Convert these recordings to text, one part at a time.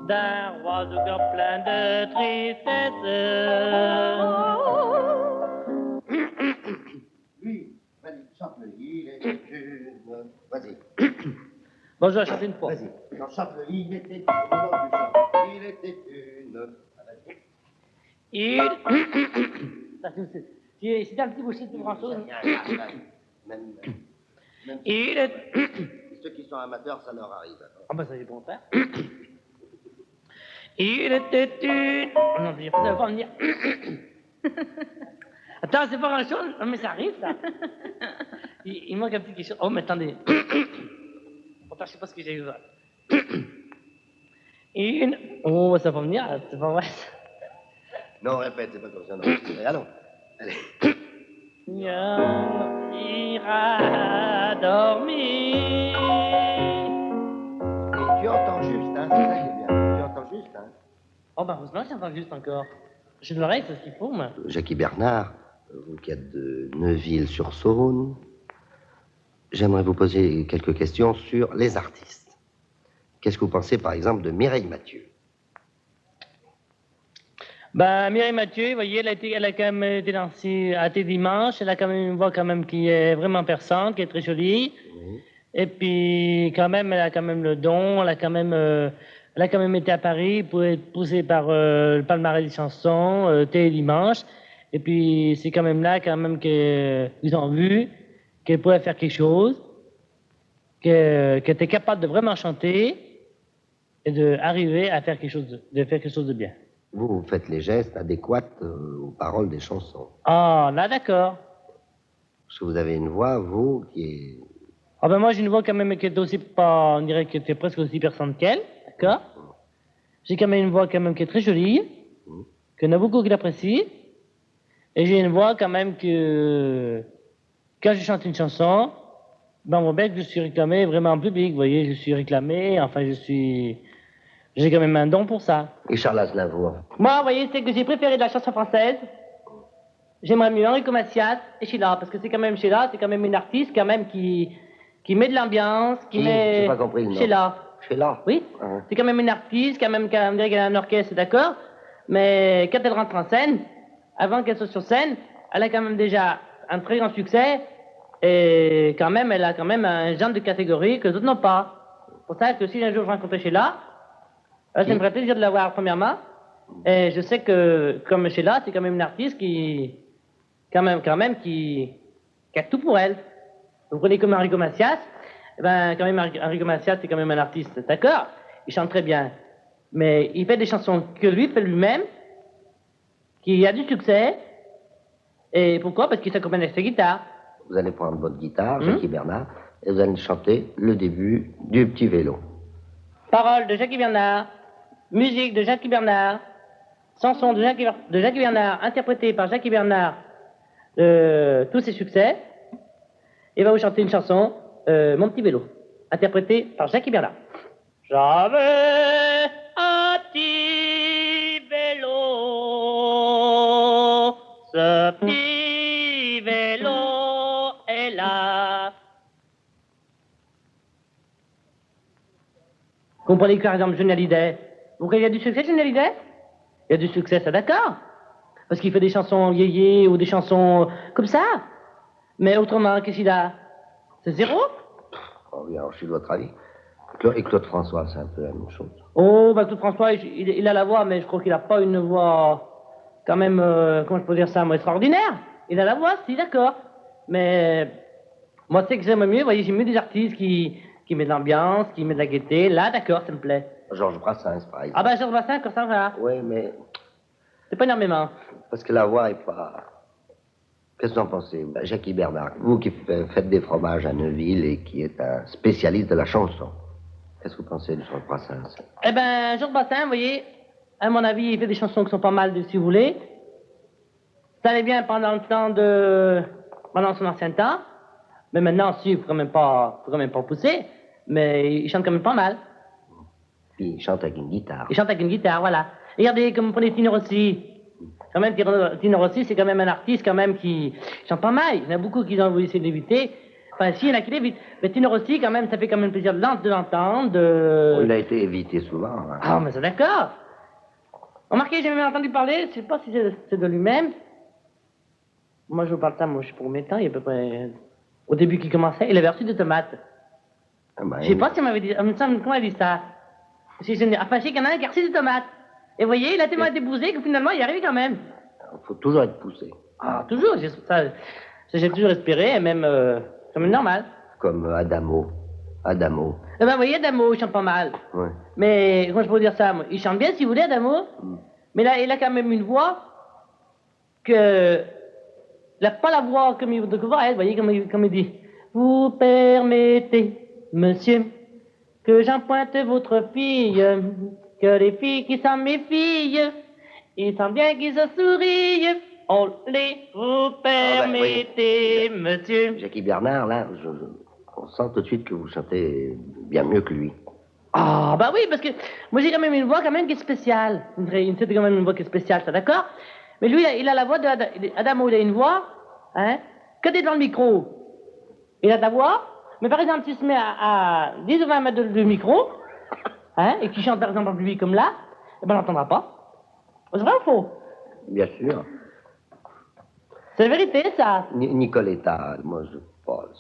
d'un oiseau cœur plein de tristesse. Lui, vas-y, chante-le. Il était une... Vas-y. Bon, je vais chanter une fois. Vas-y. Non, chante-le. Il était une... Il était une... Vas-y. C'est un petit boucher de grand-chose. Même Il est... ceux qui sont amateurs, ça leur arrive. Ah ben ça dépend faire. Il était une... Oh non, ça va pas venir. Attends, c'est pas grand-chose. Non, mais ça arrive, ça. Il manque un petit quelque chose. Oh, mais attendez. Pourtant, je sais pas ce que j'ai eu là. Une... Oh, ça va venir, c'est pas vrai. Non, répète, c'est pas comme ça. Non. Allons. Allez. Ira dormir. Et tu entends juste, hein, c'est ça qui est bien. Tu entends juste, hein. Oh, bah, heureusement, j'entends juste encore. J'ai de l'oreille, c'est ce qu'il faut, moi. Jackie Bernard, vous qui êtes de Neuville-sur-Saône, j'aimerais vous poser quelques questions sur les artistes. Qu'est-ce que vous pensez, par exemple, de Mireille Mathieu? Ben, Mireille Mathieu, vous voyez, elle a quand même été dansée à Thé Dimanche. Elle a quand même une voix quand même qui est vraiment perçante, qui est très jolie. Oui. Et puis, quand même, elle a quand même le don. Elle a quand même été à Paris pour être poussée par le palmarès des chansons, Thé Dimanche. Et puis, c'est quand même là, quand même, qu'ils ont vu qu'elle pouvait faire quelque chose, qu'elle était capable de vraiment chanter et d'arriver à faire quelque chose de bien. Vous faites les gestes adéquats aux paroles des chansons. Ah, là, d'accord. Parce que vous avez une voix, vous, qui est... Ah ben moi, j'ai une voix quand même qui est aussi pas... On dirait qu'elle était presque aussi perçante qu'elle, d'accord. J'ai quand même une voix quand même qui est très jolie, qu'il y en a beaucoup qui l'apprécient. Et j'ai une voix quand même que... Quand je chante une chanson, ben on voit bien que je suis réclamé vraiment en public, vous voyez, je suis réclamé, enfin j'ai quand même un don pour ça. Et Charles Aznavour? Moi, vous voyez, c'est que j'ai préféré de la chanson française. J'aimerais mieux Enrico Macias et Sheila, parce que c'est quand même Sheila, c'est quand même une artiste quand même qui met de l'ambiance, qui met... J'ai pas compris le nom. Sheila. Sheila? Oui. C'est quand même une artiste, quand même, on dirait qu'elle a un orchestre, d'accord, mais quand elle rentre en scène, avant qu'elle soit sur scène, elle a quand même déjà un très grand succès, et quand même, elle a quand même un genre de catégorie que les autres n'ont pas. C'est pour ça que si un jour je rencontrais Sheila, ça me ferait plaisir de la voir premièrement, et je sais que, comme Sheila, c'est quand même une artiste qui a tout pour elle. Vous prenez comme Enrico Macias, ben, quand même, Enrico Macias, c'est quand même un artiste, d'accord? Il chante très bien. Mais il fait des chansons que lui fait lui-même, qui a du succès. Et pourquoi? Parce qu'il s'accompagne avec sa guitare. Vous allez prendre votre guitare, Jackie Bernard, et vous allez chanter le début du Petit Vélo. Paroles de Jackie Bernard, musique de Jackie Bernard, chanson de Jackie Bernard, interprétée par Jackie Bernard, tous ses succès. Et va vous chanter une chanson, Mon Petit Vélo, interprétée par Jackie Bernard. J'avais un petit vélo, ce petit vélo est là. Comprenez que par exemple Johnny Hallyday, vous croyez qu'il y a du succès Johnny Hallyday? Il y a du succès, ça d'accord, parce qu'il fait des chansons yéyé ou des chansons comme ça. Mais autrement, qu'est-ce qu'il a? C'est zéro? Oh oui, alors je suis de votre avis. Et Claude François, c'est un peu la même chose. Oh, bah Claude François, il a la voix, mais je crois qu'il n'a pas une voix, quand même, comment je peux dire ça, moi, extraordinaire. Il a la voix, si, d'accord. Mais, moi, c'est que j'aime mieux, vous voyez, j'aime mieux des artistes qui mettent de l'ambiance, qui mettent de la gaieté. Là, d'accord, ça me plaît. Georges Brassens, par exemple. Ah bah, Georges Brassens, comme ça, voilà. Oui, mais... C'est pas énormément. Parce que la voix est pas... Qu'est-ce que vous en pensez? Jackie Bernard, vous qui faites des fromages à Neuville et qui êtes un spécialiste de la chanson, qu'est-ce que vous pensez de Georges Brassens? Eh ben, Georges Brassens, vous voyez, à mon avis, il fait des chansons qui sont pas mal, si vous voulez. Ça allait bien pendant son ancien temps. Mais maintenant, si, il faut quand même pas pousser. Mais il chante quand même pas mal. Puis il chante avec une guitare. Il chante avec une guitare, voilà. Regardez, comme vous prenez Tino Rossi. Quand même, Tino Rossi, c'est quand même un artiste, quand même, qui chante pas mal. Il y en a beaucoup qui ont voulu essayer de l'éviter. Enfin, si, il y en a qui l'évitent. Mais Tino Rossi, quand même, ça fait quand même plaisir de l'entendre. Oh, il a été évité souvent. Hein. Ah, mais c'est d'accord. Remarquez, j'ai même entendu parler, je sais pas si c'est de lui-même. Moi, je vous parle de ça, moi, je suis pour mes temps, il y a à peu près... Au début qu'il commençait, il avait reçu des tomates. Ah ben, Je sais pas si on m'avait dit... Comment il a dit ça? Enfin, je sais qu'il y en a un qui a reçu des tomates. Et vous voyez, il a tellement été bousé que finalement, il y arrive quand même. Il faut toujours être poussé. Ah, toujours. J'ai toujours espéré, et même comme normal. Comme Adamo. Adamo. Eh ben, vous voyez, Adamo, il chante pas mal. Ouais. Mais, comment je peux dire ça, moi? Il chante bien, si vous voulez, Adamo. Mais là, il a quand même une voix que... Il n'a pas la voix comme il devrait être, vous voyez, comme il dit. Vous permettez, monsieur, que j'empointe votre fille, que les filles qui sont mes filles, ils sont bien qu'ils se sourient. On les vous permettez, oui. monsieur. Jackie Bernard, là, on sent tout de suite que vous chantez bien mieux que lui. Ah, bah oui, parce que moi j'ai quand même une voix quand même qui est spéciale. C'est quand même une voix qui est spéciale, ça, d'accord? Mais lui, il a la voix Adamo, il a une voix, hein, que t'es dans le micro. Il a ta voix, mais par exemple, s'il se met à 10 ou 20 mètres du micro, hein, et qu'il chante par exemple en public comme là, eh ben on l'entendra pas. C'est vrai ou faux? Bien sûr. C'est la vérité, ça. Nicoletta, moi,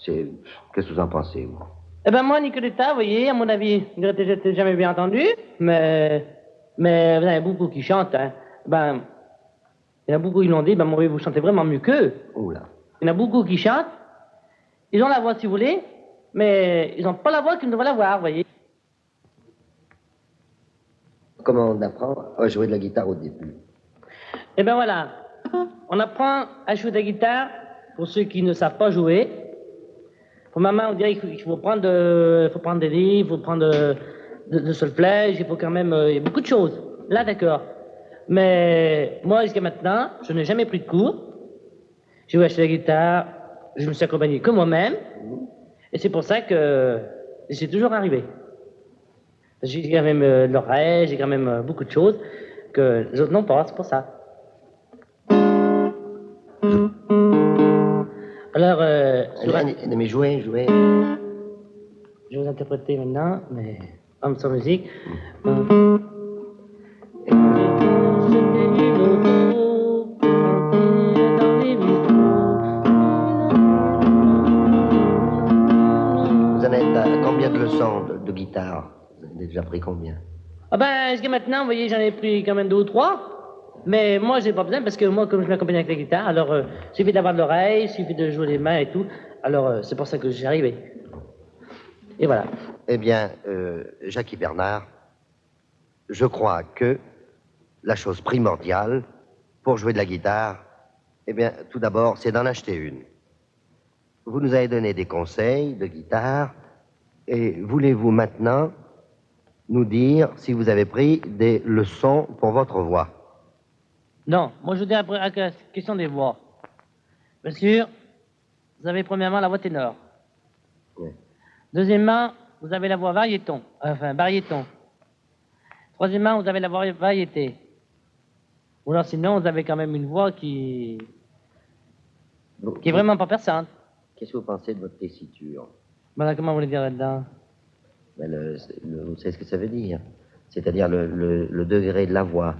qu'est-ce que vous en pensez, vous? Eh ben moi, Nicoletta, vous voyez, à mon avis, j'ai jamais bien entendu, mais vous avez beaucoup qui chantent, hein. Ben, il y en a beaucoup qui l'ont dit, ben moi, vous chantez vraiment mieux qu'eux. Oula. Il y en a beaucoup qui chantent, ils ont la voix si vous voulez, mais ils n'ont pas la voix qu'ils devraient l'avoir, vous voyez. Comment on apprend à jouer de la guitare au début? Eh ben voilà, on apprend à jouer de la guitare pour ceux qui ne savent pas jouer. Pour maman, on dirait qu'il faut prendre des livres, il faut prendre de solfège, il faut quand même, il y a beaucoup de choses. Là, d'accord. Mais moi, jusqu'à maintenant, je n'ai jamais pris de cours. J'ai acheté la guitare, je me suis accompagné que moi-même. Et c'est pour ça que j'ai toujours arrivé. J'ai quand même l'oreille, j'ai quand même beaucoup de choses que les autres n'ont pas, c'est pour ça. Alors, mais jouez. Je vais vous interpréter maintenant, mais homme sans musique. Vous en êtes à combien de leçons de guitare? Vous en avez déjà pris combien? Ah ben, jusqu'à maintenant, vous voyez, j'en ai pris quand même 2 ou 3. Mais moi, j'ai pas besoin parce que moi, comme je m'accompagne avec la guitare, alors il suffit d'avoir de l'oreille, il suffit de jouer les mains et tout. Alors c'est pour ça que j'y arrivé. Et voilà. Eh bien, Jackie Bernard, je crois que la chose primordiale pour jouer de la guitare, eh bien, tout d'abord, c'est d'en acheter une. Vous nous avez donné des conseils de guitare et voulez-vous maintenant nous dire si vous avez pris des leçons pour votre voix? Non, moi je vous dis après à la question des voix. Bien sûr, vous avez premièrement la voix ténor. Oui. Deuxièmement, vous avez la voix baryton. Troisièmement, vous avez la voix variété. Ou alors sinon, vous avez quand même une voix qui est vraiment pas perçante. Qu'est-ce que vous pensez de votre tessiture? Voilà, comment vous voulez dire là-dedans? Ben vous savez ce que ça veut dire? C'est-à-dire le degré de la voix.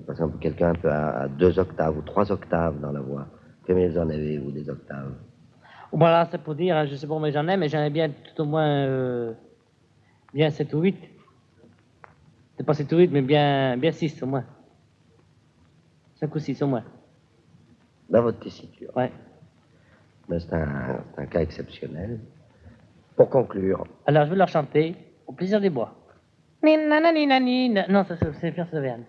Par exemple, quelqu'un peut à 2 octaves ou 3 octaves dans la voix. Combien vous en avez, vous, des octaves? Voilà, c'est pour dire, hein, je sais pas combien j'en ai, mais j'en ai bien tout au moins bien 7 ou 8. C'est pas 7 ou 8, mais bien 6 au moins. 5 ou 6 au moins. Dans votre tessiture? Ouais. Ben, c'est un cas exceptionnel. Pour conclure. Alors, je vais leur chanter au plaisir des bois. Non, ça, c'est Pierre Saverne.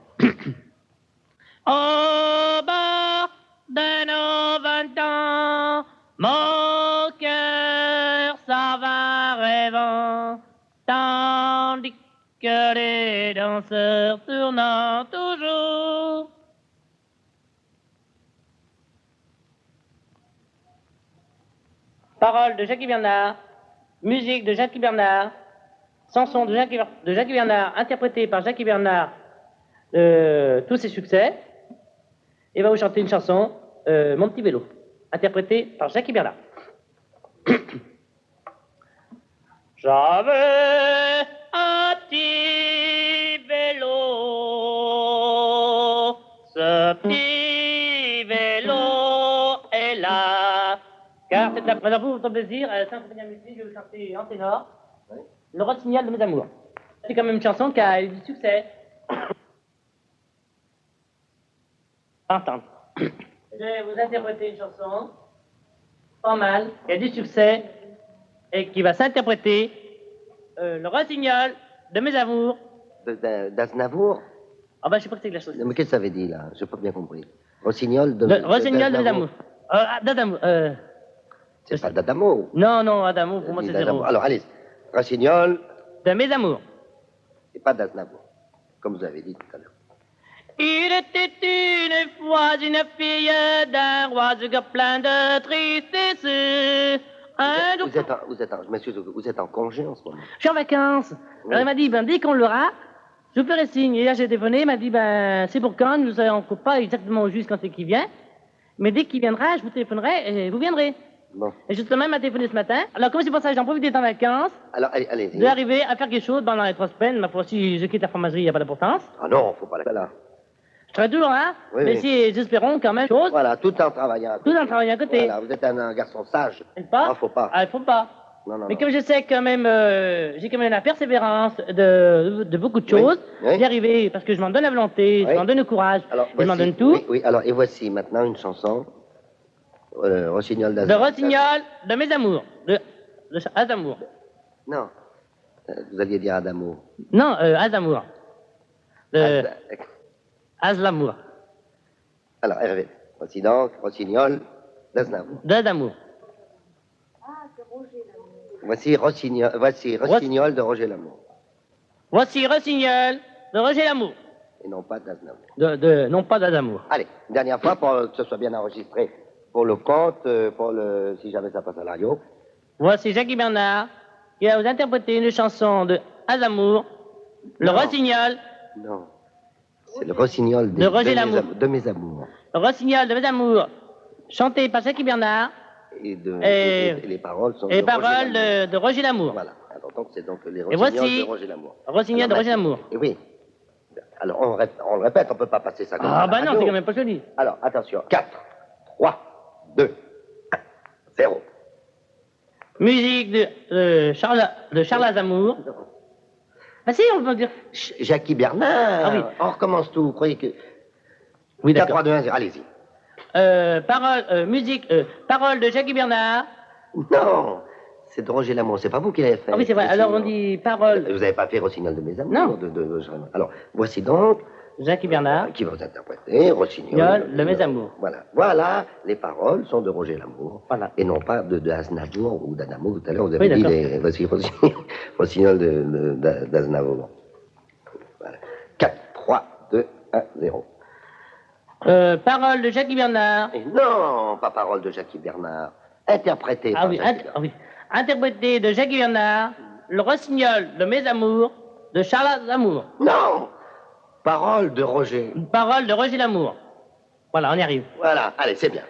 Au bord de nos 20 ans, mon cœur s'en va rêvant, tandis que les danseurs tournant toujours. Paroles de Jackie Bernard, musique de Jackie Bernard, chanson de Jackie Bernard, interprétée par Jackie Bernard, tous ses succès. Et va vous chanter une chanson, Mon petit vélo, interprétée par Jackie Bernard. J'avais un petit vélo. Ce petit vélo est là. Car c'est la pour votre plaisir, symphonie à musique, je vais vous chanter en ténor. Oui. Le rossignol de mes amours. C'est quand même une chanson qui a eu du succès. Entendre. Je vais vous interpréter une chanson, pas mal, qui a du succès, et qui va s'interpréter le rossignol de mes amours. D'Aznavour? Ah ben, je sais pas que c'est que la chose. Mais qu'est-ce que ça veut dire, là? J'ai pas bien compris. Rossignol de... Rossignol de mes amours. D'Adamo. C'est pas d'Adamo. Non, Adamo, pour moi c'est zéro. Alors, allez, Rossignol... De mes amours. Et pas d'Aznavour, comme vous avez dit tout à l'heure. Il était une fois une fille d'un roi du cœur plein de tristesse. Je m'excuse, vous êtes en congé en ce moment? Je suis en vacances. Oui. Alors il m'a dit, dès qu'on l'aura, je vous ferai signe. Et là j'ai téléphoné, il m'a dit, c'est pour quand? Nous ne savons pas exactement juste quand c'est qu'il vient. Mais dès qu'il viendra, je vous téléphonerai et vous viendrez. Bon. Et justement, il m'a téléphoné ce matin. Alors comme c'est pour ça que j'en profite d'être en vacances. Alors, allez. D'arriver à faire quelque chose pendant les 3 semaines. Ma foi, si je quitte la fromagerie, il n'y a pas d'importance. Ah non, faut pas là. Je serai toujours là, mais si j'espérons quand même chose. Voilà, tout en travaillant à côté. Tout en travaillant à côté. Voilà, vous êtes un garçon sage. Pas? Ah, faut pas. Ah, il faut pas. Non. Mais comme je sais quand même, j'ai quand même la persévérance de beaucoup de choses, d'y arriver, parce que je m'en donne la volonté, je m'en donne le courage, je m'en donne tout. Oui, alors, et voici maintenant une chanson, Rossignol d'Aznavour. De Rossignol, de mes amours, de Azamour. Non, vous alliez dire Adamo. Non, Azamour. Azlamour. Alors, Hervé, voici donc Rossignol d'Aznavour. D'Azamour. Voici Rossignol de Roger Lamour. Voici Rossignol de Roger Lamour. Et non pas d'Aznavour. Non pas d'Azamour. Allez, une dernière fois pour que ce soit bien enregistré pour le compte, si jamais ça passe à la radio. Voici Jackie Bernard qui va vous interpréter une chanson de Azamour, le Rossignol. Non. C'est le Rossignol de Roger Lamour. De mes amours. Le Rossignol de mes amours, chanté par Jackie Bernard. Et les paroles sont de Roger Lamour. Voilà. Alors donc c'est donc les Rossignols de Roger Lamour. Rossignol de Roger Lamour. Et oui. Alors on le répète, on peut pas passer ça comme ça. Ah bah non, c'est quand même pas joli. Alors attention, 4, 3, 2, 1, 0. Musique de Charles Aznavour. Ah si, on peut dire. Jackie Bernard. Ah oui. On recommence tout. Vous croyez que... Oui, d'accord. 4, 3, 2, 1, 0. Allez-y. Parole de Jackie Bernard. Non, c'est de Roger Lamour. C'est pas vous qui l'avez fait. Ah oui, c'est vrai. Alors on dit parole. Vous n'avez pas fait Rossignol de mes amours. Non. Alors voici donc Jackie Bernard. qui va vous interpréter Rossignol de mes amours. Voilà, les paroles sont de Roger Lamour. Voilà. Et non pas de Aznavour ou d'Adamo. Tout à l'heure, vous avez dit voici Rossignol d'Aznavour. Voilà. 4, 3, 2, 1, 0. Parole de Jackie Bernard. Et non, pas parole de Jackie Bernard. Interprété par Jackie Bernard. Oui. Interprété de Jackie Bernard, le Rossignol de mes amours, de Charles Aznavour. Non, parole de Roger. Parole de Roger Lamour. Voilà, on y arrive. Voilà, allez, c'est bien.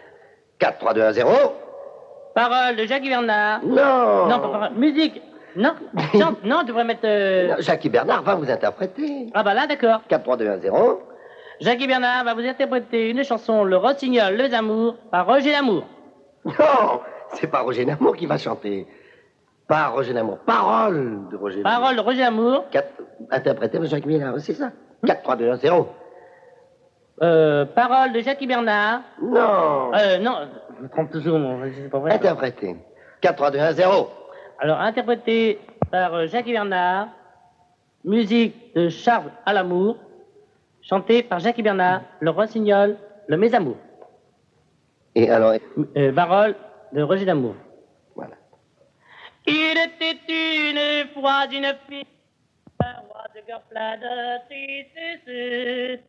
4, 3, 2, 1, 0. Parole de Jackie Bernard. Non. Non, pas parole. Musique. Non, non, tu devrais mettre... Non, Jackie Bernard va vous interpréter. Ah bah là, d'accord. 4, 3, 2, 1, 0. Jackie Bernard va vous interpréter une chanson, Le Rossignol, Les Amours, par Roger Lamour. Non, c'est pas Roger Lamour qui va chanter. Pas Roger Lamour. Parole de Roger Lamour. Parole de Roger Lamour. Interprété par Jackie Bernard, c'est ça. 4, 3, 2, 1, 0. Parole de Jackie Bernard. Non. Non, je me trompe toujours, c'est pas vrai. Interprété. 4, 3, 2, 1, 0. Alors, interprété par Jackie Bernard, musique de Charles Aznavour, chanté par Jackie Bernard, Le Rossignol, Le Mes Amours. Et alors... Parole de Roger Lamour. Voilà. Il était une fois une fille, un roi de cœur plein de tristesse.